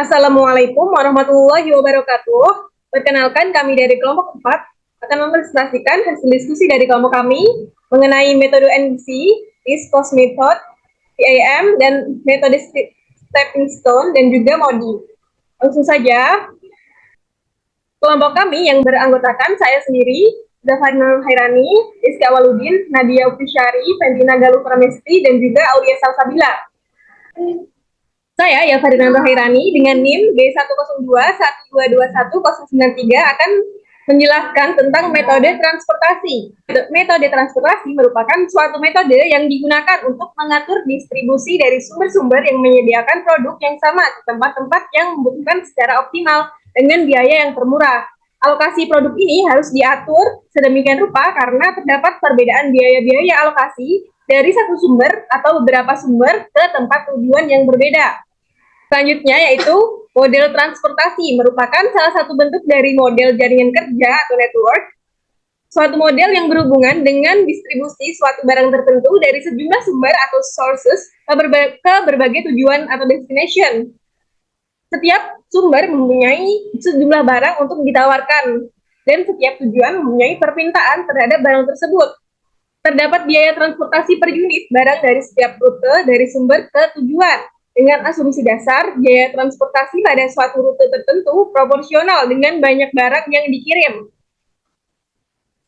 Assalamualaikum warahmatullahi wabarakatuh. Perkenalkan, kami dari kelompok 4 akan mempresentasikan hasil diskusi dari kelompok kami mengenai metode NBC, East Coast Method, PAM, dan metode Stepping Stone, dan juga MODI. Langsung saja, kelompok kami yang beranggotakan saya sendiri, Zafarina Hairani, Rizky Awaludin, Nadia Ufisyari, Fendina Galuh Pramesti, dan juga Aulia Salsabila. Saya, Yafarina Hairani, dengan NIM B102-1221093 akan menjelaskan tentang metode transportasi. Metode transportasi merupakan suatu metode yang digunakan untuk mengatur distribusi dari sumber-sumber yang menyediakan produk yang sama ke tempat-tempat yang membutuhkan secara optimal dengan biaya yang termurah. Alokasi produk ini harus diatur sedemikian rupa karena terdapat perbedaan biaya-biaya alokasi dari satu sumber atau beberapa sumber ke tempat tujuan yang berbeda. Selanjutnya yaitu model transportasi, merupakan salah satu bentuk dari model jaringan kerja atau network, suatu model yang berhubungan dengan distribusi suatu barang tertentu dari sejumlah sumber atau sources ke berbagai tujuan atau destination. Setiap sumber mempunyai sejumlah barang untuk ditawarkan, dan setiap tujuan mempunyai permintaan terhadap barang tersebut. Terdapat biaya transportasi per unit barang dari setiap rute dari sumber ke tujuan. Dengan asumsi dasar, biaya transportasi pada suatu rute tertentu proporsional dengan banyak barang yang dikirim.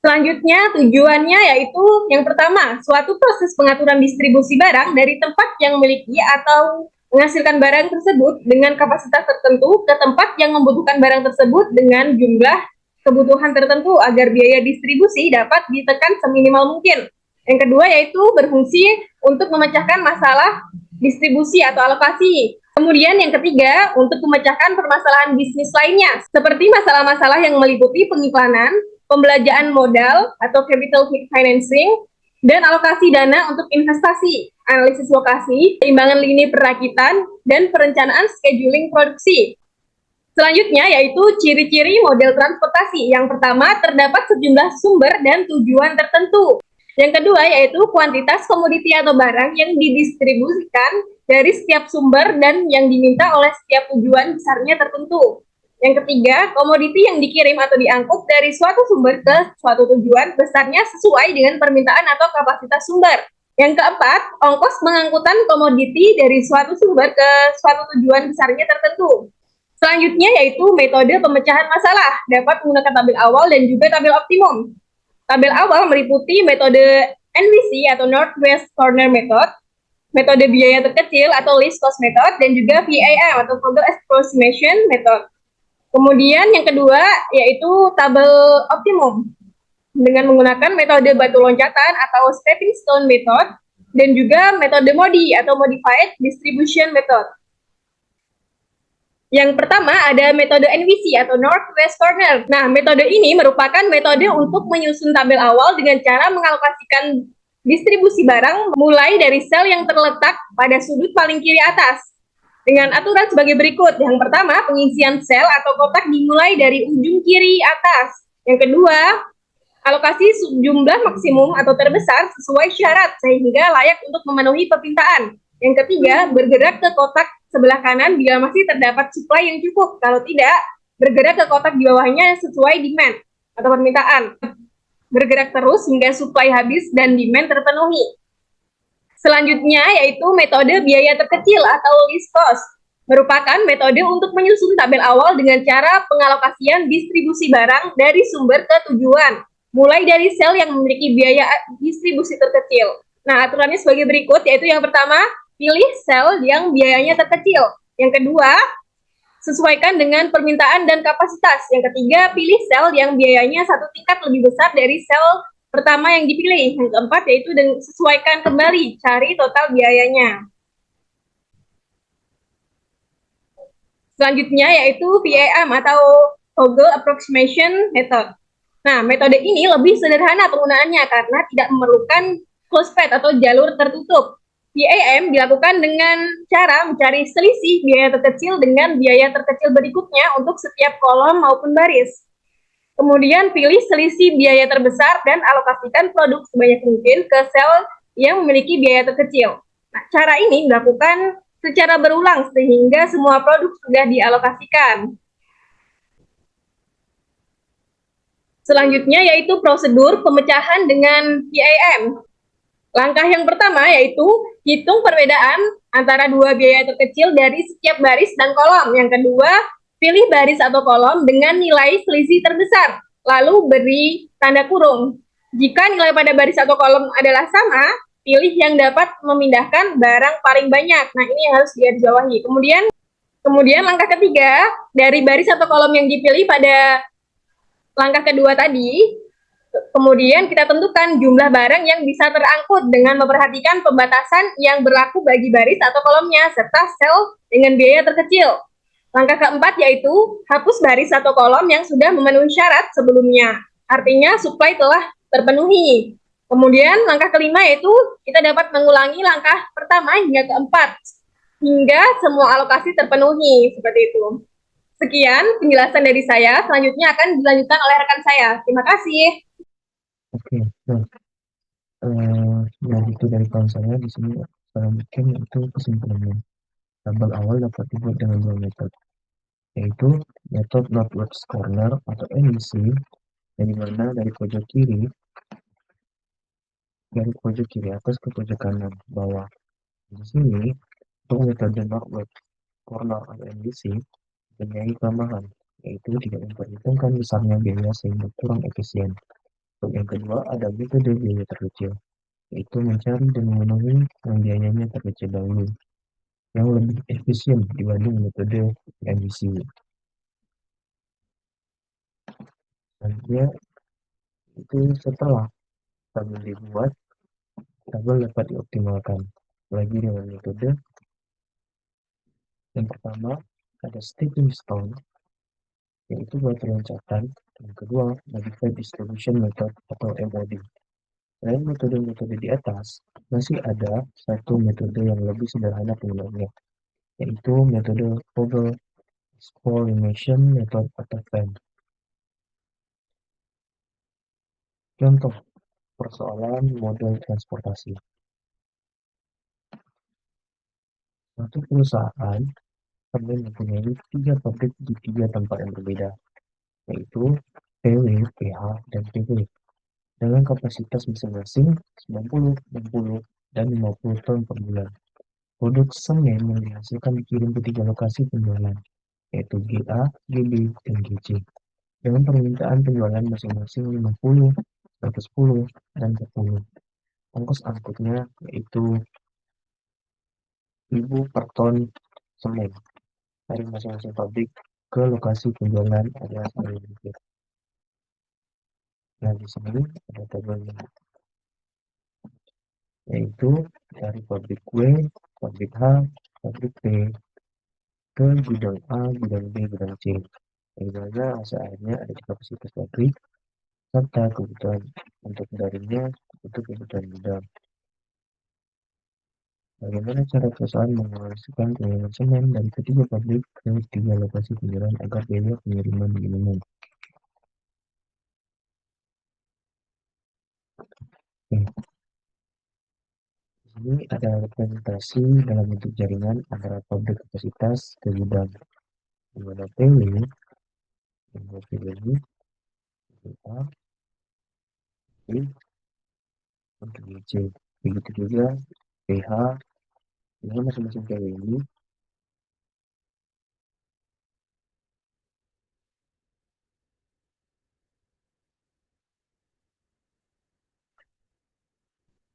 Selanjutnya, tujuannya yaitu yang pertama, suatu proses pengaturan distribusi barang dari tempat yang memiliki atau menghasilkan barang tersebut dengan kapasitas tertentu ke tempat yang membutuhkan barang tersebut dengan jumlah kebutuhan tertentu agar biaya distribusi dapat ditekan seminimal mungkin. Yang kedua yaitu berfungsi untuk memecahkan masalah distribusi atau alokasi. Kemudian yang ketiga, untuk memecahkan permasalahan bisnis lainnya, seperti masalah-masalah yang meliputi pengiklanan, pembelanjaan modal atau capital financing, dan alokasi dana untuk investasi, analisis lokasi, peimbangan lini perakitan, dan perencanaan scheduling produksi. Selanjutnya yaitu ciri-ciri model transportasi. Yang pertama, terdapat sejumlah sumber dan tujuan tertentu. Yang kedua yaitu kuantitas komoditi atau barang yang didistribusikan dari setiap sumber dan yang diminta oleh setiap tujuan besarnya tertentu. Yang ketiga, komoditi yang dikirim atau diangkut dari suatu sumber ke suatu tujuan besarnya sesuai dengan permintaan atau kapasitas sumber. Yang keempat, ongkos pengangkutan komoditi dari suatu sumber ke suatu tujuan besarnya tertentu. Selanjutnya yaitu metode pemecahan masalah, dapat menggunakan tabel awal dan juga tabel optimum. Tabel awal meliputi metode NVC atau Northwest Corner Method, metode biaya terkecil atau Least Cost Method, dan juga VAM atau Vogel Approximation Method. Kemudian yang kedua yaitu tabel optimum dengan menggunakan metode batu loncatan atau Stepping Stone Method, dan juga metode MODI atau Modified Distribution Method. Yang pertama ada metode NVC atau Northwest Corner. Nah, metode ini merupakan metode untuk menyusun tabel awal dengan cara mengalokasikan distribusi barang mulai dari sel yang terletak pada sudut paling kiri atas. Dengan aturan sebagai berikut. Yang pertama, pengisian sel atau kotak dimulai dari ujung kiri atas. Yang kedua, alokasi jumlah maksimum atau terbesar sesuai syarat sehingga layak untuk memenuhi permintaan. Yang ketiga, bergerak ke kotak sebelah kanan bila masih terdapat supply yang cukup. Kalau tidak, bergerak ke kotak di bawahnya sesuai demand atau permintaan. Bergerak terus hingga supply habis dan demand terpenuhi. Selanjutnya yaitu metode biaya terkecil atau least cost. Merupakan metode untuk menyusun tabel awal dengan cara pengalokasian distribusi barang dari sumber ke tujuan, mulai dari sel yang memiliki biaya distribusi terkecil. Nah, aturannya sebagai berikut, yaitu yang pertama, pilih sel yang biayanya terkecil. Yang kedua, sesuaikan dengan permintaan dan kapasitas. Yang ketiga, pilih sel yang biayanya satu tingkat lebih besar dari sel pertama yang dipilih. Yang keempat, yaitu sesuaikan kembali, cari total biayanya. Selanjutnya yaitu VAM atau Vogel Approximation Method. Nah, metode ini lebih sederhana penggunaannya karena tidak memerlukan closed path atau jalur tertutup. VAM dilakukan dengan cara mencari selisih biaya terkecil dengan biaya terkecil berikutnya untuk setiap kolom maupun baris. Kemudian pilih selisih biaya terbesar dan alokasikan produk sebanyak mungkin ke sel yang memiliki biaya terkecil. Nah, cara ini dilakukan secara berulang sehingga semua produk sudah dialokasikan. Selanjutnya yaitu prosedur pemecahan dengan PAM. Langkah yang pertama yaitu hitung perbedaan antara dua biaya terkecil dari setiap baris dan kolom. Yang kedua, pilih baris atau kolom dengan nilai selisih terbesar, lalu beri tanda kurung. Jika nilai pada baris atau kolom adalah sama, pilih yang dapat memindahkan barang paling banyak. Nah, ini yang harus digarisbawahi. Kemudian langkah ketiga, dari baris atau kolom yang dipilih pada langkah kedua tadi, kemudian kita tentukan jumlah barang yang bisa terangkut dengan memperhatikan pembatasan yang berlaku bagi baris atau kolomnya, serta sel dengan biaya terkecil. Langkah keempat yaitu hapus baris atau kolom yang sudah memenuhi syarat sebelumnya. Artinya supply telah terpenuhi. Kemudian langkah kelima yaitu kita dapat mengulangi langkah pertama hingga keempat hingga semua alokasi terpenuhi, seperti itu. Sekian penjelasan dari saya, selanjutnya akan dilanjutkan oleh rekan saya. Terima kasih. Oke, nah, yang itu dari kawan saya di sini saya bikin itu kesimpulannya. Tabel awal dapat dibuat dengan dua metode, yaitu metode northwest corner atau NEC, yang dimana dari pojok kiri atas ke pojok kanan bawah. Di sini untuk metode northwest corner atau NEC mempunyai kelemahan, yaitu tidak memperhitungkan besarnya biaya sehingga kurang efisien. Untuk yang kedua ada metode biaya terkecil, yaitu mencari dan memenuhi yang biayanya terkecil dahulu, yang lebih efisien dibanding metode NDC. Selanjutnya itu setelah tabel dibuat, tabel dapat dioptimalkan. Lagi dengan metode yang pertama ada stepping stone, yaitu batu loncatan. Yang kedua modified distribution method atau MOD. Selain metode-metode di atas, masih ada satu metode yang lebih sederhana penggunaannya, yaitu metode Vogel Exploration Method atau FEM. Contoh persoalan model transportasi. Suatu perusahaan pernah mempunyai 3 pabrik di 3 tempat yang berbeda, yaitu PW, PH, dan PV, dengan kapasitas masing-masing 90, 60, dan 50 ton per bulan. Produk semen yang dihasilkan dikirim ke 3 lokasi penjualan, yaitu GA, GB, dan GC, dengan permintaan penjualan masing-masing 50, 110, dan 10. Ongkos angkutnya yaitu 1.000 per ton semen dari masing-masing pabrik ke lokasi penjualan adalah sekali berikut. Nah, di sini ada tabelnya, yaitu dari pabrik W, pabrik H, pabrik P, ke gudang A, gudang B, gudang C. Di mana hasil akhirnya ada di kapasitas pabrik, serta kebutuhan untuk darinya untuk kebutuhan gudang. Bagaimana cara perusahaan mengalokasikan pengiriman semen dari ketiga pabrik ke 3 lokasi penjualan agar biaya pengiriman minimum? Oke, ini ada representasi dalam bentuk jaringan antara pabrik kapasitas ke gudang, di mana PW yang PW ini A, B untuk C. Begitu juga PH, dengan masing-masing PW ini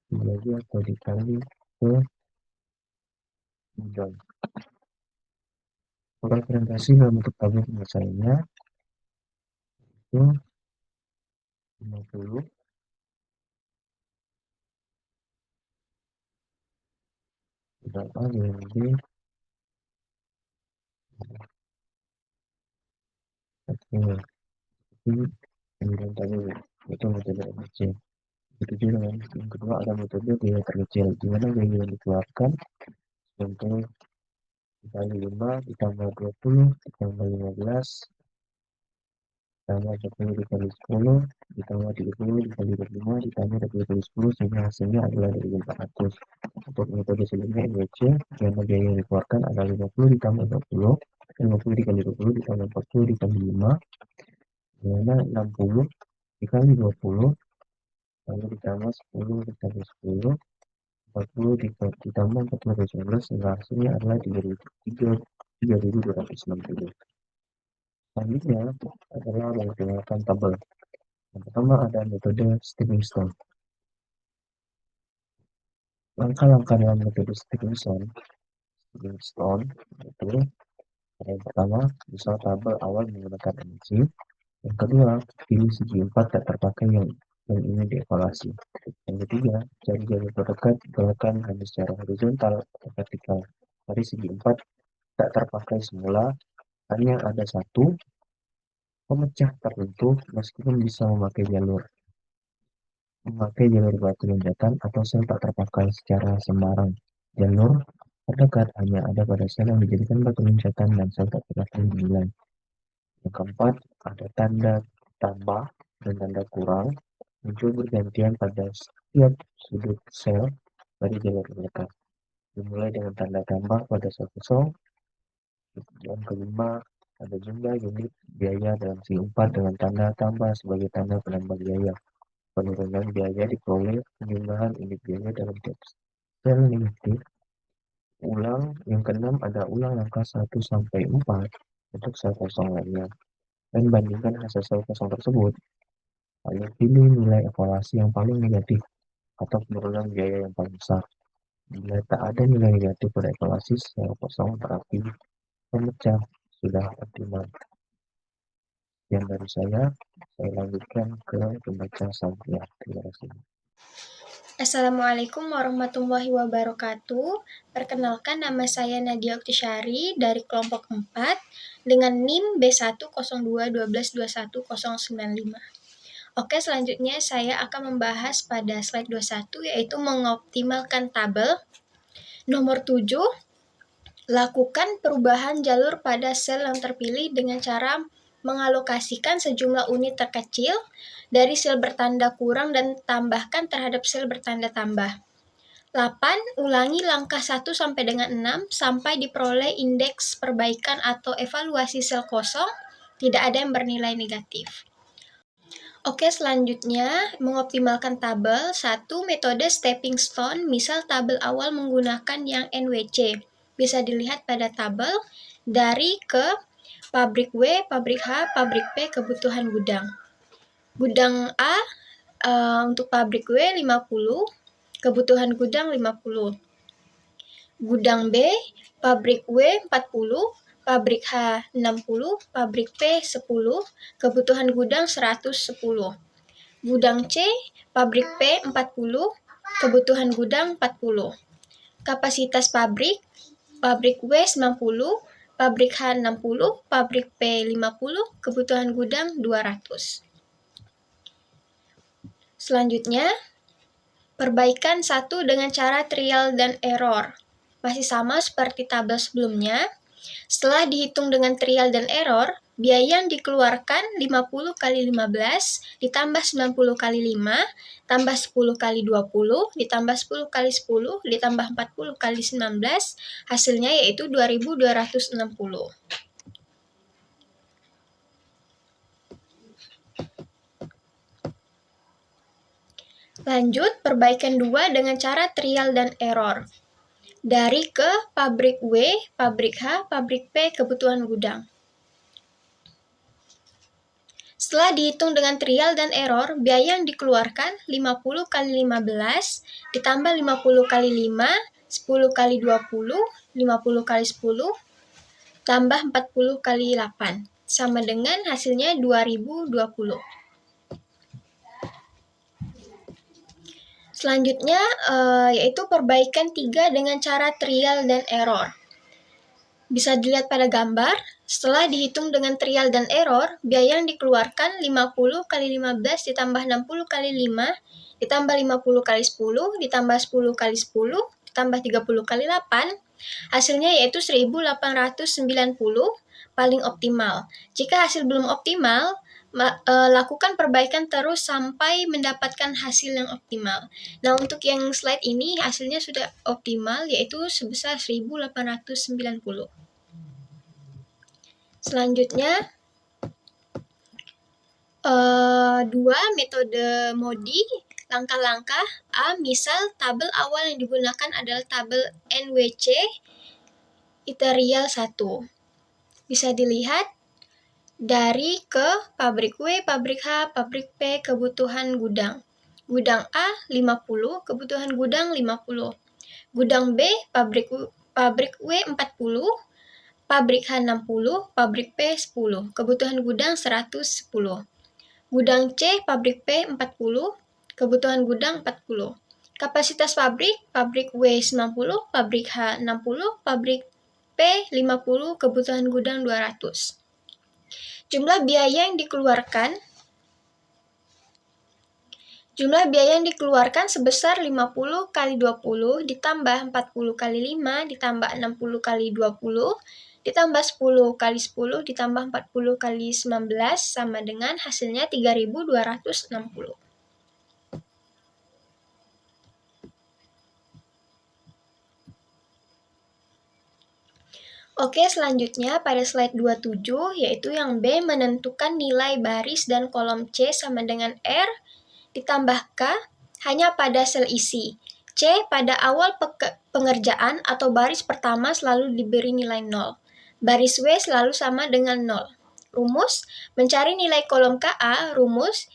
dibagi atau dikali ke gudang. Representasi dalam bentuk tabel penyelesaiannya itu 50 gudang A, gudang B, satu ini gudang tabel, itu metode ABC. Begitu juga dengan yang kedua ada metode biaya terkecil, di mana biaya yang dikeluarkan contoh dikali 5 ditambah 20 ditambah 15 Ditambah 10 dikali 10, ditambah 30 dikali 25, ditambah 20 kali 10, sehingga hasilnya adalah 2400. Untuk metode sebelumnya NWC, yang biaya yang dikeluarkan adalah 50 ditambah 20, 50 dikali 20 ditambah 40 dikali 5, dimana 60 dikali 20, lalu ditambah 10 dikali 10, 40 ditambah 40 kali 11, sehingga hasilnya adalah 3260. Selanjutnya adalah menggunakan tabel. Yang pertama ada metode stepping stone. Langkah-langkah dalam metode stepping stone itu yang pertama, misal tabel awal menggunakan energi. Yang kedua, pilih segi 4 tak terpakai yang ingin dievaluasi. Yang ketiga, cari jalur terdekat, gerakan hanya secara horizontal atau vertikal. Dari segi 4 tak terpakai semula, hanya ada satu pemecah tertentu meskipun bisa memakai jalur batu loncatan atau sel tak terpakai secara sembarang. Jalur terdekat hanya ada pada sel yang dijadikan batu loncatan dan sel tak terpakai dinilai. Yang keempat, ada tanda tambah dan tanda kurang muncul bergantian pada setiap sudut sel dari jalur terdekat. Dimulai dengan tanda tambah pada sel kosong. Yang kelima, ada jumlah unit biaya dalam segi 4 dengan tanda tambah sebagai tanda penambah biaya. Penurunan biaya diperoleh penjumlahan unit biaya dalam tiap sel negatif. Yang keenam ada ulang langkah 1 sampai 4 untuk sel kosong lainnya dan bandingkan hasil sel kosong tersebut. Lalu pilih nilai evaluasi yang paling negatif atau penurunan biaya yang paling besar. Bila tak ada nilai negatif pada evaluasi, sel kosong terapi pemecah sudah optimal. Yang dari saya lanjutkan ke pembaca selanjutnya. Terima kasih. Assalamualaikum warahmatullahi wabarakatuh. Perkenalkan, nama saya Nadia Oktisyari dari kelompok 4 dengan NIM B10212211095. Oke, selanjutnya saya akan membahas pada slide 21 yaitu mengoptimalkan tabel. Nomor 7, lakukan perubahan jalur pada sel yang terpilih dengan cara mengalokasikan sejumlah unit terkecil dari sel bertanda kurang dan tambahkan terhadap sel bertanda tambah. 8. Ulangi langkah 1 sampai dengan 6 sampai diperoleh indeks perbaikan atau evaluasi sel kosong tidak ada yang bernilai negatif. Oke, selanjutnya mengoptimalkan tabel. 1. Metode stepping stone, misal tabel awal menggunakan yang NWC. Bisa dilihat pada tabel dari ke pabrik W, pabrik H, pabrik P, kebutuhan gudang. Gudang A untuk pabrik W 50, kebutuhan gudang 50. Gudang B, pabrik W 40, pabrik H 60, pabrik P 10, kebutuhan gudang 110. Gudang C, pabrik P 40, kebutuhan gudang 40. Kapasitas pabrik W 90, pabrik H 60, pabrik P 50, kebutuhan gudang 200. Selanjutnya, perbaikan 1 dengan cara trial dan error. Masih sama seperti tabel sebelumnya. Setelah dihitung dengan trial dan error, biaya yang dikeluarkan 50 kali 15 ditambah 90 kali 5 tambah 10 kali 20 ditambah 10 kali 10 ditambah 40 kali 19, hasilnya yaitu 2260. Lanjut, perbaikan 2 dengan cara trial dan error. Dari ke pabrik W, pabrik H, pabrik P, kebutuhan gudang. Setelah dihitung dengan trial dan error, biaya yang dikeluarkan 50 kali 15 ditambah 50 kali 5, 10 kali 20, 50 kali 10, tambah 40 kali 8. Sama dengan hasilnya 2020. Selanjutnya yaitu perbaikan 3 dengan cara trial dan error. Bisa dilihat pada gambar, setelah dihitung dengan trial dan error, biaya yang dikeluarkan 50 kali 15 ditambah 60 kali 5, ditambah 50 kali 10, ditambah 10 kali 10, ditambah 30 kali 8, hasilnya yaitu 1890, paling optimal. Jika hasil belum optimal, lakukan perbaikan terus sampai mendapatkan hasil yang optimal. Nah, untuk yang slide ini hasilnya sudah optimal, yaitu sebesar 1890. Selanjutnya, 2. Metode MODI. Langkah-langkah. A. Misal tabel awal yang digunakan adalah tabel NWC Itareal 1. Bisa dilihat dari ke pabrik W, pabrik H, pabrik P, kebutuhan gudang. Gudang A 50, kebutuhan gudang 50. Gudang B, pabrik W 40, pabrik H 60, pabrik P 10. Kebutuhan gudang 110. Gudang C, pabrik P 40, kebutuhan gudang 40. Kapasitas pabrik W 90, pabrik H 60, pabrik P 50, kebutuhan gudang 200. Jumlah biaya yang dikeluarkan sebesar 50 kali 20 ditambah 40 kali 5 ditambah 60 kali 20 ditambah 10 kali 10 ditambah 40 kali 19 sama dengan hasilnya 3260. Oke, selanjutnya pada slide 27, yaitu yang B, menentukan nilai baris dan kolom C sama dengan R ditambah K hanya pada sel isi. C, pada awal pengerjaan atau baris pertama selalu diberi nilai 0. Baris W selalu sama dengan 0. Rumus, mencari nilai kolom KA, rumus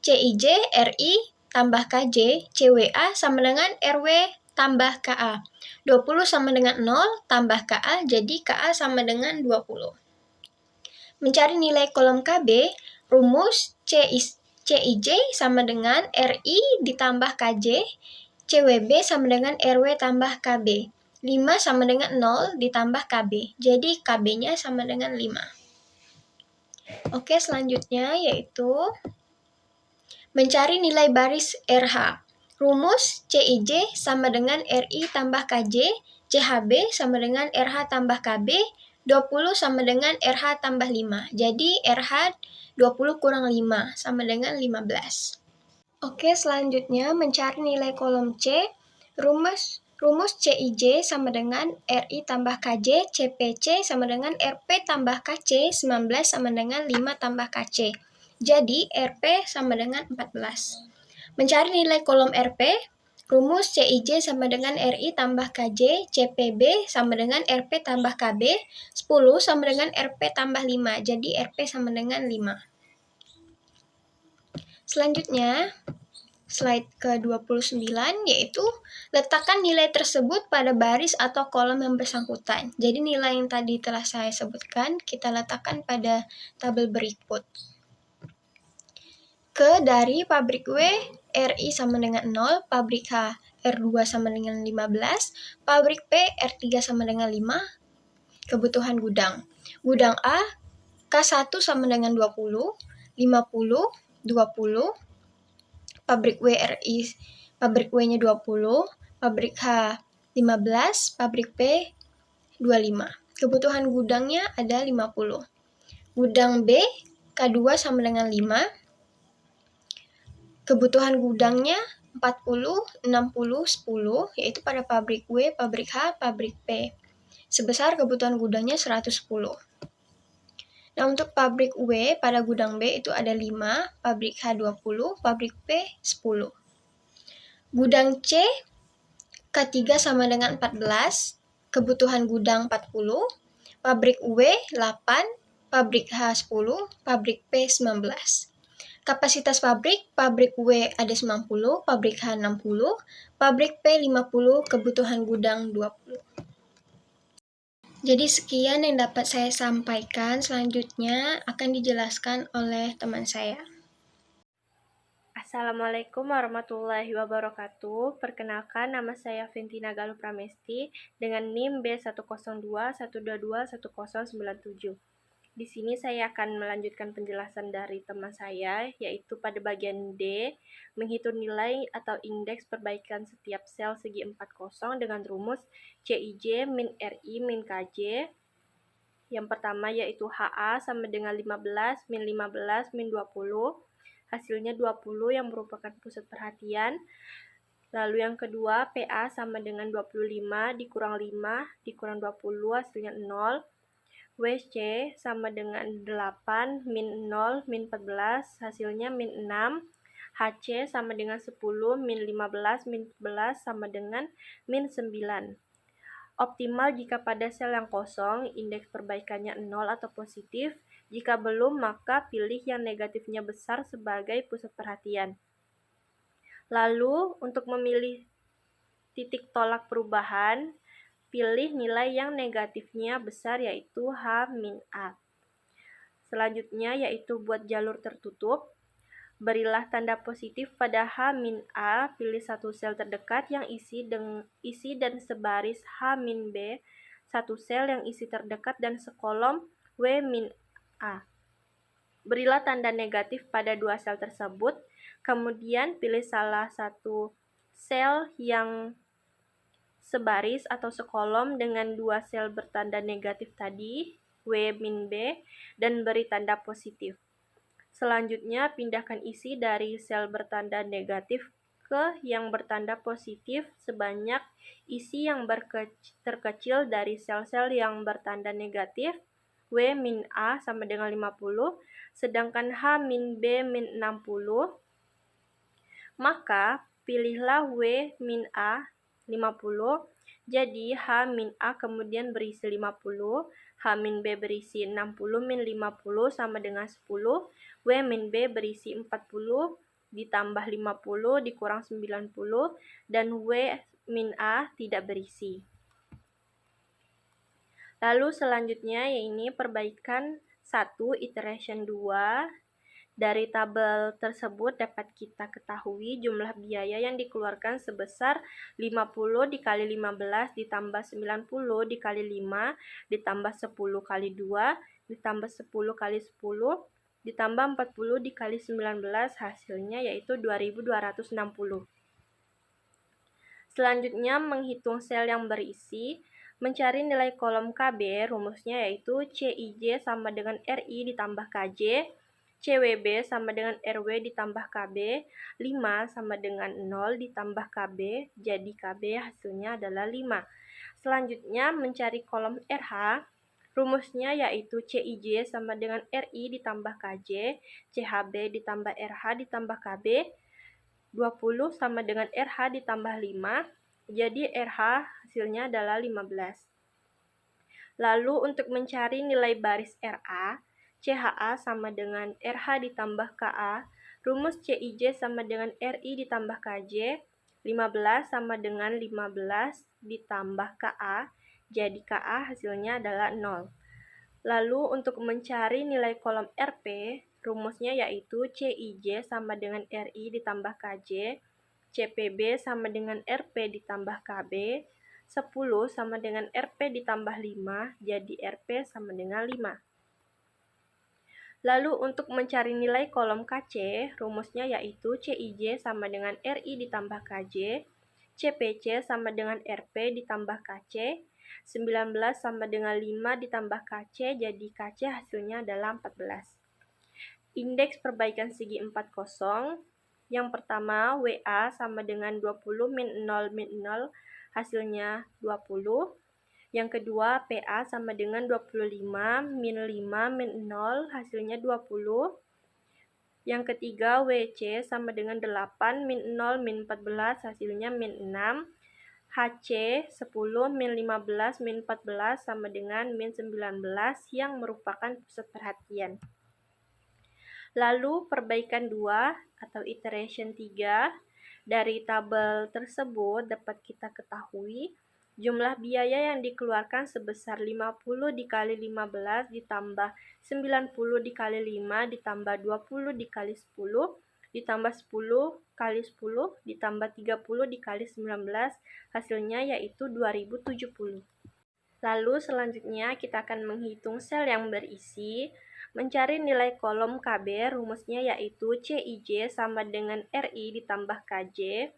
CIJ RI tambah KJ, CWA sama dengan RW tambah KA. 20 sama dengan 0 tambah KA, jadi KA sama dengan 20. Mencari nilai kolom KB, rumus CIJ sama dengan RI ditambah KJ, CWB sama dengan RW tambah KB. 5 sama dengan 0 ditambah KB, jadi KB-nya sama dengan 5. Oke, selanjutnya yaitu mencari nilai baris RH. Rumus CIJ sama dengan RI tambah KJ, CHB sama dengan RH tambah KB, 20 sama dengan RH tambah 5. Jadi RH 20 kurang 5 sama dengan 15. Oke, selanjutnya mencari nilai kolom C. Rumus CIJ sama dengan RI tambah KJ, CPC sama dengan RP tambah KC, 19 sama dengan 5 tambah KC. Jadi RP sama dengan 14. Mencari nilai kolom RP, rumus CIJ sama dengan RI tambah KJ, CPB sama dengan RP tambah KB, 10 sama dengan RP tambah 5, jadi RP sama dengan 5. Selanjutnya, slide ke-29, yaitu letakkan nilai tersebut pada baris atau kolom yang bersangkutan. Jadi nilai yang tadi telah saya sebutkan, kita letakkan pada tabel berikut. Dari pabrik W, RI sama dengan 0, pabrik H, R2 sama dengan 15, pabrik P, R3 sama dengan 5, kebutuhan gudang. Gudang A, K1 sama dengan 20, 50, 20, pabrik W, pabrik W-nya 20, pabrik H, 15, pabrik P, 25. Kebutuhan gudangnya ada 50. Gudang B, K2 sama dengan 5, kebutuhan gudangnya 40, 60, 10, yaitu pada pabrik W, pabrik H, pabrik P. Sebesar kebutuhan gudangnya 110. Nah, untuk pabrik W pada gudang B itu ada 5, pabrik H 20, pabrik P 10. Gudang C, K3 sama dengan 14, kebutuhan gudang 40, pabrik W 8, pabrik H 10, pabrik P 19. Kapasitas pabrik W ada 90, pabrik H 60, pabrik P 50, kebutuhan gudang 20. Jadi sekian yang dapat saya sampaikan, selanjutnya akan dijelaskan oleh teman saya. Assalamualaikum warahmatullahi wabarakatuh. Perkenalkan, nama saya Ventina Galuh Pramesti dengan NIM B10212211097. Di sini saya akan melanjutkan penjelasan dari teman saya, yaitu pada bagian D, menghitung nilai atau indeks perbaikan setiap sel segi 40 dengan rumus CIJ min RI min KJ, Yang pertama yaitu HA sama dengan 15, min 15, min 20. Hasilnya 20 yang merupakan pusat perhatian. Lalu yang kedua, PA sama dengan 25 dikurang 5 dikurang 20, hasilnya 0. WC sama dengan 8, min 0, min 14, hasilnya min 6. HC sama dengan 10, min 15, min 14, sama dengan min 9. Optimal jika pada sel yang kosong, indeks perbaikannya 0 atau positif. Jika belum, maka pilih yang negatifnya besar sebagai pusat perhatian. Lalu, untuk memilih titik tolak perubahan, pilih nilai yang negatifnya besar yaitu H-A. Selanjutnya yaitu buat jalur tertutup. Berilah tanda positif pada H-A, pilih satu sel terdekat yang isi dan sebaris H-B, satu sel yang isi terdekat dan sekolom W-A. Berilah tanda negatif pada dua sel tersebut, kemudian pilih salah satu sel yang sebaris atau sekolom dengan dua sel bertanda negatif tadi, W-B, dan beri tanda positif. Selanjutnya, pindahkan isi dari sel bertanda negatif ke yang bertanda positif sebanyak isi yang terkecil dari sel-sel yang bertanda negatif, W-A sama dengan 50, sedangkan H-B 60, maka pilihlah W-A 50, jadi H-A kemudian berisi 50, H-B berisi 60 min 50 sama dengan 10, W-B berisi 40 ditambah 50 dikurang 90, dan W-A tidak berisi. Lalu selanjutnya yaitu perbaikan 1, iteration 2. Dari tabel tersebut dapat kita ketahui jumlah biaya yang dikeluarkan sebesar 50 dikali 15 ditambah 90 dikali 5 ditambah 10 kali 2 ditambah 10 kali 10 ditambah 40 dikali 19, hasilnya yaitu 2260. Selanjutnya menghitung sel yang berisi. Mencari nilai kolom KB, rumusnya yaitu CIJ sama dengan RI ditambah KJ, CWB sama dengan RW ditambah KB, 5 sama dengan 0 ditambah KB, jadi KB hasilnya adalah 5. Selanjutnya mencari kolom RH, rumusnya yaitu CIJ sama dengan RI ditambah KJ, CHB ditambah RH ditambah KB, 20 sama dengan RH ditambah 5, jadi RH hasilnya adalah 15. Lalu untuk mencari nilai baris RA, CHA sama dengan RH ditambah KA, rumus CIJ sama dengan RI ditambah KJ, 15 sama dengan 15 ditambah KA, jadi KA hasilnya adalah 0. Lalu untuk mencari nilai kolom RP, rumusnya yaitu CIJ sama dengan RI ditambah KJ, CPB sama dengan RP ditambah KB, 10 sama dengan RP ditambah 5, jadi RP sama dengan 5. Lalu untuk mencari nilai kolom KC, rumusnya yaitu CIJ sama dengan RI ditambah KJ, CPC sama dengan RP ditambah KC, 19 sama dengan 5 ditambah KC, jadi KC hasilnya adalah 14. Indeks perbaikan segi 40, yang pertama WA sama dengan 20 min 0 min 0, hasilnya 20. Yang kedua PA sama dengan 25 min 5 min 0, hasilnya 20. Yang ketiga WC sama dengan 8 min 0 min 14, hasilnya min 6. HC 10 min 15 min 14 sama dengan min 19 yang merupakan pusat perhatian. Lalu perbaikan 2 atau iteration 3. Dari tabel tersebut dapat kita ketahui jumlah biaya yang dikeluarkan sebesar 50 dikali 15 ditambah 90 dikali 5 ditambah 20 dikali 10 ditambah 10 kali 10 ditambah 30 dikali 19, hasilnya yaitu 2070. Lalu selanjutnya kita akan menghitung sel yang berisi. Mencari nilai kolom KB, rumusnya yaitu CIJ sama dengan RI ditambah KJ,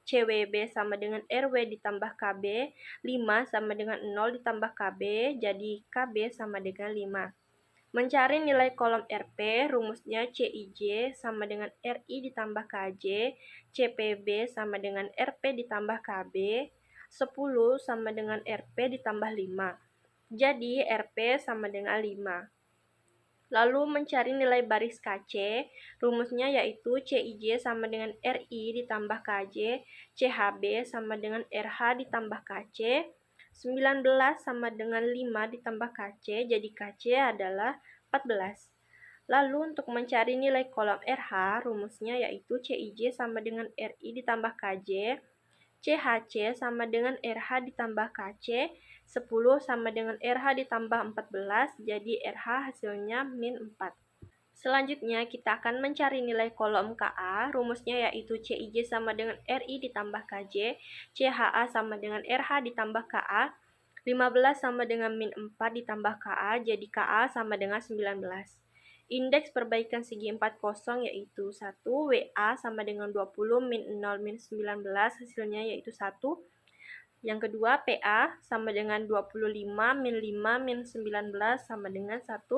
CWB sama dengan RW ditambah KB, 5 sama dengan 0 ditambah KB, jadi KB sama dengan 5. Mencari nilai kolom RP, rumusnya CIJ sama dengan RI ditambah KJ, CPB sama dengan RP ditambah KB, 10 sama dengan RP ditambah 5. Jadi RP sama dengan 5. Lalu mencari nilai baris KC, rumusnya yaitu CIJ sama dengan RI ditambah KJ, CHB sama dengan RH ditambah KC, 19 sama dengan 5 ditambah KC, jadi KC adalah 14. Lalu untuk mencari nilai kolom RH, rumusnya yaitu CIJ sama dengan RI ditambah KJ, CHC sama dengan RH ditambah KC, 10 sama dengan RH ditambah 14, jadi RH hasilnya min 4. Selanjutnya kita akan mencari nilai kolom KA, rumusnya yaitu CIJ sama dengan RI ditambah KJ, CHA sama dengan RH ditambah KA, 15 sama dengan min 4 ditambah KA, jadi KA sama dengan 19. Indeks perbaikan segi 40 yaitu 1, WA sama dengan 20 min 0 min 19, hasilnya yaitu 1. Yang kedua, PA sama dengan 25 min 5 min 19 sama dengan 1.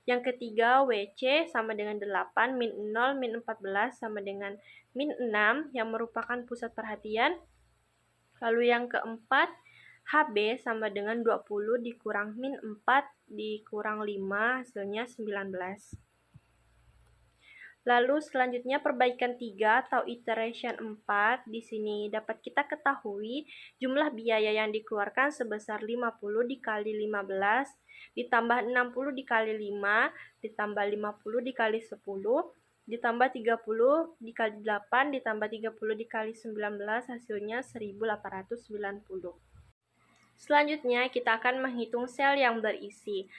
Yang ketiga, WC sama dengan 8 min 0 min 14 sama dengan min 6 yang merupakan pusat perhatian. Lalu yang keempat, HB sama dengan 20 dikurang min 4 dikurang 5 hasilnya 19. Lalu selanjutnya perbaikan 3 atau iteration 4. Di sini dapat kita ketahui jumlah biaya yang dikeluarkan sebesar 50 dikali 15 ditambah 60 dikali 5 ditambah 50 dikali 10 ditambah 30 dikali 8 ditambah 30 dikali 19 hasilnya 1890. Selanjutnya kita akan menghitung sel yang berisi.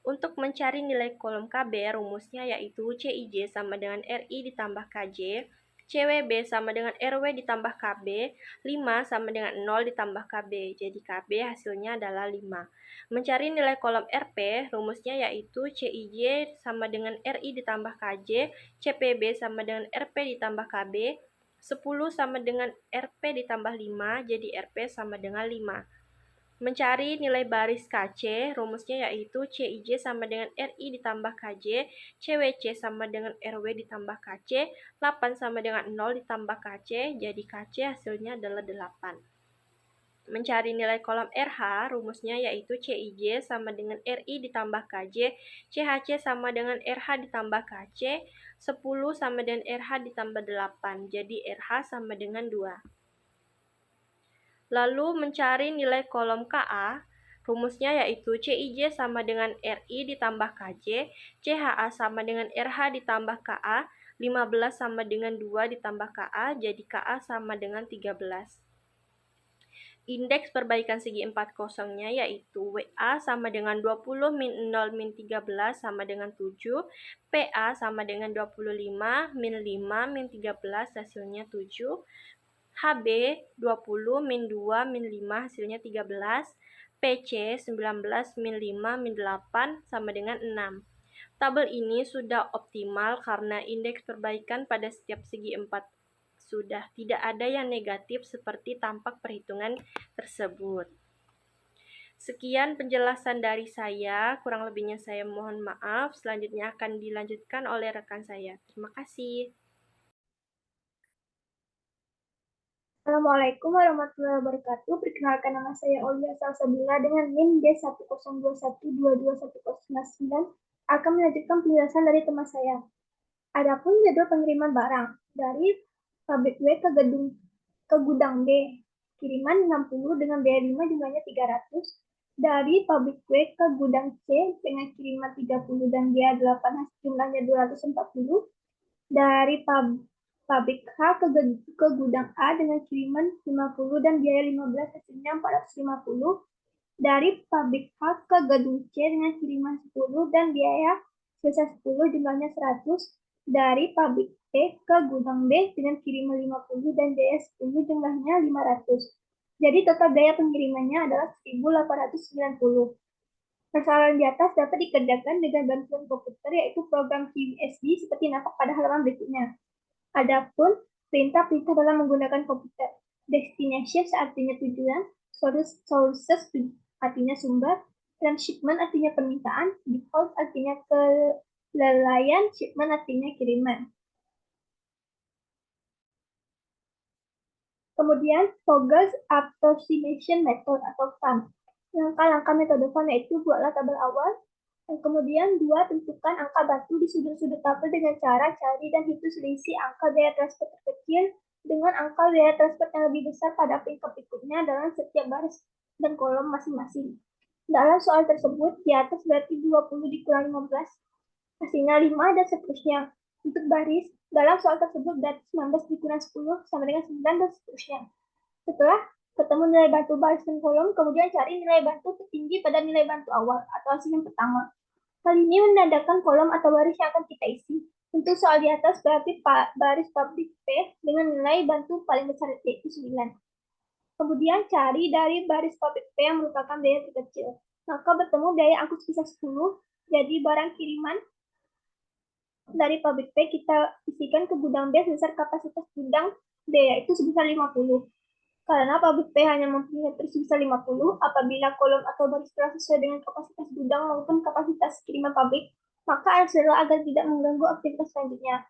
Untuk mencari nilai kolom KB, rumusnya yaitu CIJ sama dengan RI ditambah KJ, CWB sama dengan RW ditambah KB, 5 sama dengan 0 ditambah KB, jadi KB hasilnya adalah 5. Mencari nilai kolom RP, rumusnya yaitu CIJ sama dengan RI ditambah KJ, CPB sama dengan RP ditambah KB, 10 sama dengan RP ditambah 5, jadi RP sama dengan 5. Mencari nilai baris KC, rumusnya yaitu CIJ sama dengan RI ditambah KJ, CWC sama dengan RW ditambah KC, 8 sama dengan 0 ditambah KC, jadi KC hasilnya adalah 8. Mencari nilai kolom RH, rumusnya yaitu CIJ sama dengan RI ditambah KJ, CHC sama dengan RH ditambah KC, 10 sama dengan RH ditambah 8, jadi RH sama dengan 2. Lalu mencari nilai kolom KA, rumusnya yaitu CIJ sama dengan RI ditambah KJ, CHA sama dengan RH ditambah KA, 15 sama dengan 2 ditambah KA, jadi KA sama dengan 13. Indeks perbaikan segi 40-nya yaitu WA sama dengan 20 min 0 min 13 sama dengan 7, PA sama dengan 25 min 5 min 13 hasilnya 7, HB 20 min 2 min 5 hasilnya 13, PC 19 min 5 min 8 sama dengan 6. Tabel ini sudah optimal karena indeks perbaikan pada setiap segi 4 sudah tidak ada yang negatif seperti tampak perhitungan tersebut. Sekian penjelasan dari saya, kurang lebihnya saya mohon maaf. Selanjutnya akan dilanjutkan oleh rekan saya. Terima kasih. Assalamualaikum warahmatullahi wabarakatuh. Perkenalkan, nama saya Aulia Salsabila dengan NIM D1021221099 akan melanjutkan penjelasan dari teman saya. Adapun jadwal pengiriman barang dari pabrik W ke gudang B, kiriman 60 dengan biaya 5 jumlahnya 300, dari pabrik W ke gudang C dengan kiriman 30 dan biaya 8 jumlahnya 240, dari pabrik H ke gudang A dengan kiriman 50 dan biaya 15 hasilnya 450, dari pabrik H ke gedung C dengan kiriman 10 dan biaya sebesar 10 jumlahnya 100, dari pabrik B ke gudang B dengan kiriman 50 dan biaya 10 jumlahnya 500. Jadi total biaya pengirimannya adalah 1890. Persoalan di atas dapat dikerjakan dengan bantuan komputer yaitu program QSD seperti nampak pada halaman berikutnya. Adapun perintah-perintah dalam menggunakan komputer. Destination artinya tujuan, sources artinya sumber, transshipment artinya permintaan, default artinya kelalaian, shipment artinya kiriman. Kemudian, Vogel's approximation method atau FAM. Langkah-langkah metode FAM yaitu buatlah tabel awal, dan kemudian 2. Tentukan angka batu di sudut-sudut tabel dengan cara cari dan hitung selisih angka biaya transfer terkecil dengan angka biaya transfer yang lebih besar pada peringkat berikutnya dalam setiap baris dan kolom masing-masing. Dalam soal tersebut, di atas berarti 20 dikurang 15, hasilnya 5 dan seterusnya. Untuk baris, dalam soal tersebut berarti 19 dikurang 10 sama dengan 9 dan seterusnya. Setelah ketemu nilai bantu baris dan kolom, kemudian cari nilai bantu tertinggi pada nilai bantu awal atau hasil yang pertama. Hal ini menandakan kolom atau baris yang akan kita isi. Untuk soal di atas berarti baris public P dengan nilai bantu paling besar yaitu 9. Kemudian cari dari baris public P yang merupakan biaya terkecil. Maka bertemu biaya angkut sebesar 10, jadi barang kiriman dari public P kita isikan ke gudang B sebesar kapasitas gudang B yaitu sebesar 50. Karena public P hanya mempunyai sebesar 50, apabila kolom atau baris telah sesuai dengan kapasitas gudang maupun kapasitas kiriman pabrik, maka adalah agar tidak mengganggu aktivitas selanjutnya.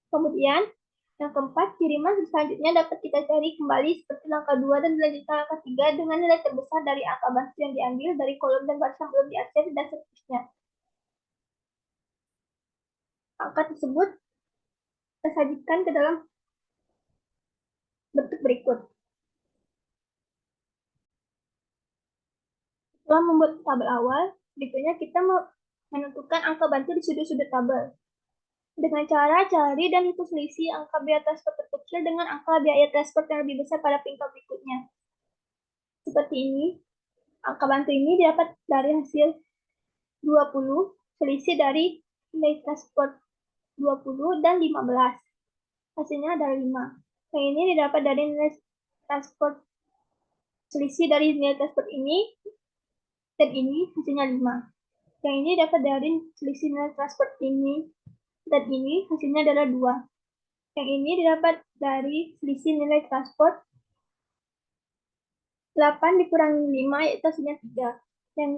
Kemudian, yang keempat, kiriman selanjutnya dapat kita cari kembali seperti langkah 2 dan dilanjutkan langkah 3 dengan nilai terbesar dari angka bantu yang diambil dari kolom dan baris yang belum diarsir dan seterusnya. Angka tersebut tersajikan ke dalam bentuk berikut. Setelah membuat tabel awal, berikutnya kita menentukan angka bantu di sudut-sudut tabel. Dengan cara cari dan hitung selisih angka biaya transfer terkecil dengan angka biaya transfer yang lebih besar pada peringkat berikutnya. Seperti ini, angka bantu ini didapat dari hasil 20, selisih dari nilai transport 20 dan 15. Hasilnya adalah 5. Yang ini didapat dari nilai transport selisih dari nilai transport ini dan ini hasilnya 5. Yang ini dapat dari selisih nilai transport ini dan ini hasilnya adalah 2. Yang ini didapat dari selisih nilai transport 8 dikurangi 5 yaitu hasilnya 3. Yang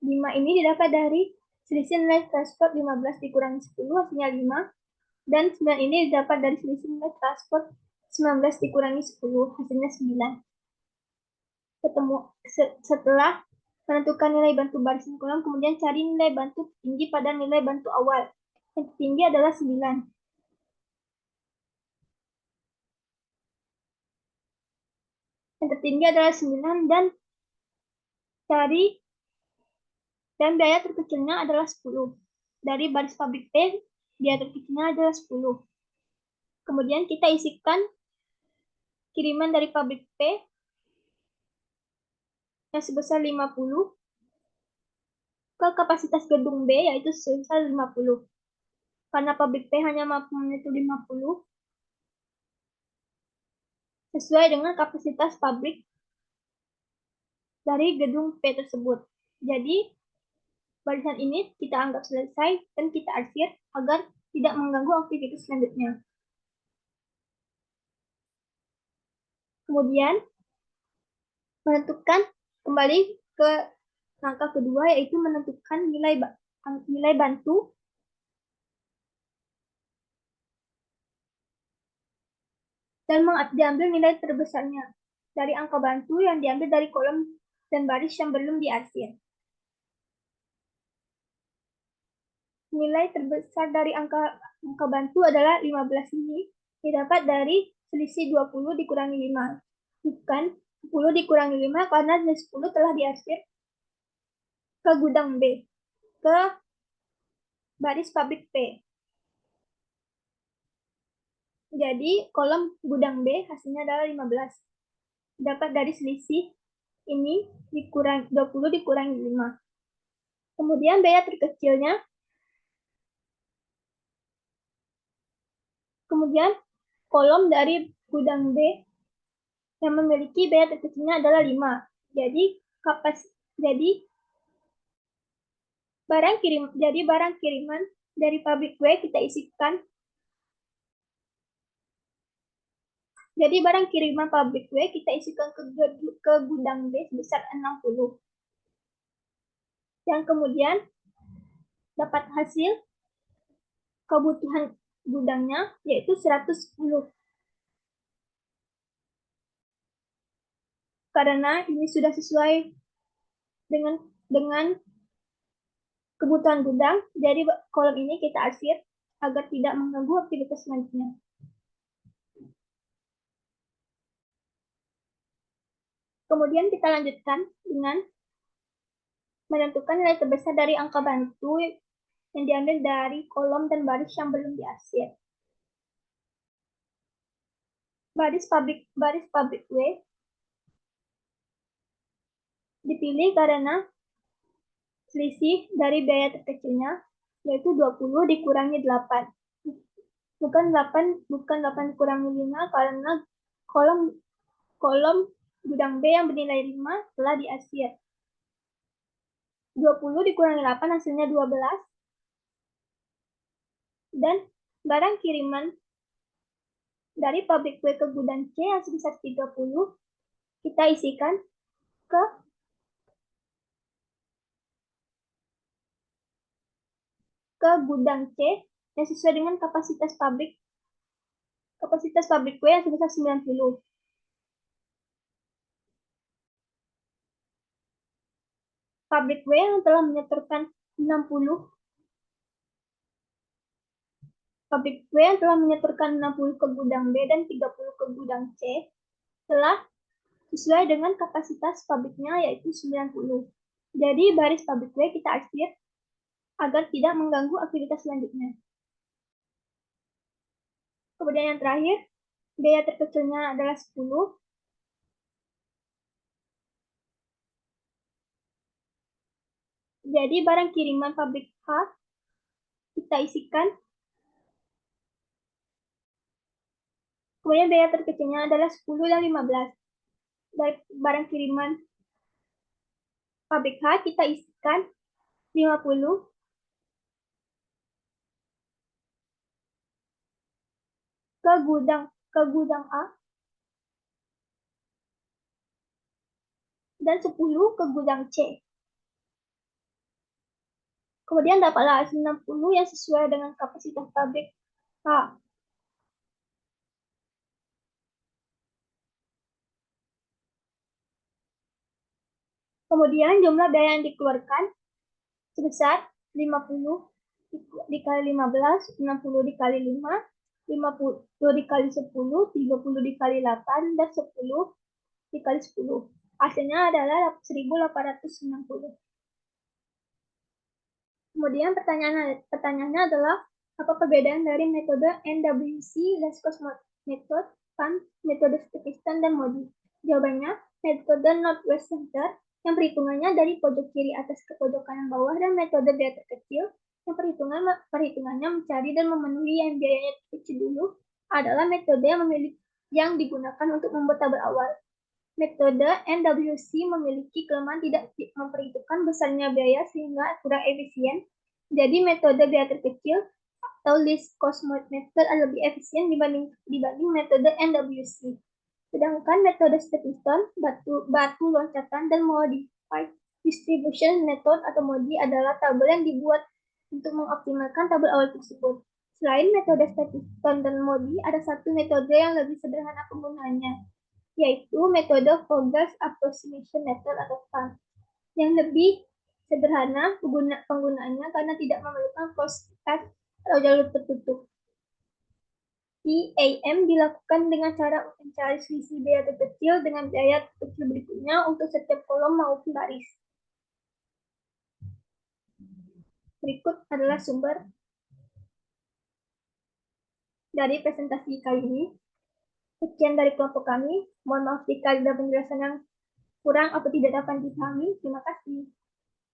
5 ini didapat dari selisih nilai transport 15 dikurangi 10 hasilnya 5. Dan 9 ini didapat dari selisih nilai transport 19 dikurangi 10 hasilnya 9. Setelah menentukan nilai bantu baris dan kolom, kemudian cari nilai bantu tinggi pada nilai bantu awal. Yang tinggi adalah 9. Yang tertinggi adalah 9 dan biaya terkecilnya adalah 10. Dari baris public P, biaya terkecilnya adalah 10. Kemudian kita isikan kiriman dari public P yang sebesar 50 ke kapasitas gedung B yaitu sebesar 50. Karena public P hanya mampu menampung 50 sesuai dengan kapasitas pabrik dari gedung P tersebut. Jadi, barisan ini kita anggap selesai dan kita arsir agar tidak mengganggu aktivitas selanjutnya. Kemudian, menentukan kembali ke langkah kedua yaitu menentukan nilai bantu dan diambil nilai terbesarnya dari angka bantu yang diambil dari kolom dan baris yang belum diarsir. Nilai terbesar dari angka bantu adalah 15 ini didapat dari selisih 20 dikurangi 5. Bukan 10 dikurangi 5 karena 10 telah diarsir ke gudang B, ke baris pabrik P. Jadi, kolom gudang B hasilnya adalah 15. Dapat dari selisih ini 20 dikurangi 5. Kemudian biaya terkecilnya. Kemudian kolom dari gudang B yang memiliki biaya terkecilnya adalah 5. Jadi barang kiriman dari pabrik W kita isikan Jadi barang kiriman pabrik W kita isikan ke gudang B sebesar 60. Yang kemudian dapat hasil kebutuhan gudangnya yaitu 110. Karena ini sudah sesuai dengan kebutuhan gudang, jadi kolom ini kita arsir agar tidak mengganggu aktivitas selanjutnya. Kemudian kita lanjutkan dengan menentukan nilai terbesar dari angka bantu yang diambil dari kolom dan baris yang belum diarsir. Baris pabrik W dipilih karena selisih dari biaya terkecilnya yaitu 20 dikurangi 8. Bukan 8 dikurangi 5 karena kolom gudang B yang bernilai 5 telah diarsir. 20 dikurangi 8 hasilnya 12. Dan barang kiriman dari pabrik W ke gudang C yang sebesar 30 kita isikan ke gudang C yang sesuai dengan kapasitas pabrik W yang sebesar 90. Pabrik W yang telah menyetorkan 60 ke gudang B dan 30 ke gudang C telah sesuai dengan kapasitas pabriknya yaitu 90. Jadi baris pabrik W kita arsir agar tidak mengganggu aktivitas selanjutnya. Kemudian yang terakhir, biaya terkecilnya adalah 10. Jadi barang kiriman pabrik H kita isikan. Kemudian biaya terkecilnya adalah 10 dan 15. Barang kiriman pabrik H kita isikan 50 ke gudang A dan 10 ke gudang C. Kemudian dapatlah hasil 60 yang sesuai dengan kapasitas pabrik H. Kemudian jumlah biaya yang dikeluarkan sebesar 50 dikali 15, 60 dikali 5, 50 dikali 10, 30 dikali 8, dan 10 dikali 10. Hasilnya adalah 1860. Kemudian pertanyaannya adalah apa perbedaan dari metode NWC, Less Cost Method, PAN, metode Stephiston, dan MODI? Jawabannya, metode Northwest Center yang perhitungannya dari pojok kiri atas ke pojok kanan bawah dan metode biaya terkecil yang perhitungannya mencari dan memenuhi yang biayanya terkecil dulu adalah metode yang digunakan untuk membuat tabel awal. Metode NWC memiliki kelemahan tidak memperhitungkan besarnya biaya sehingga kurang efisien. Jadi metode biaya terkecil atau least cost method lebih efisien dibanding metode NWC. Sedangkan metode Stephiston, batu loncatan, dan modified distribution method atau MODI adalah tabel yang dibuat untuk mengoptimalkan tabel awal tersebut. Selain metode Stephiston dan MODI, ada satu metode yang lebih sederhana penggunaannya, yaitu metode Vogel's Approximation Method atau PAM, yang lebih sederhana penggunaannya karena tidak memerlukan closed path atau jalur tertutup. PAM dilakukan dengan cara mencari selisih biaya terkecil dengan biaya terkecil berikutnya untuk setiap kolom maupun baris. Berikut adalah sumber dari presentasi kali ini. Sekian dari kelompok kami. Mohon maaf jika ada penjelasan yang kurang atau tidak dapat dipahami. Terima kasih.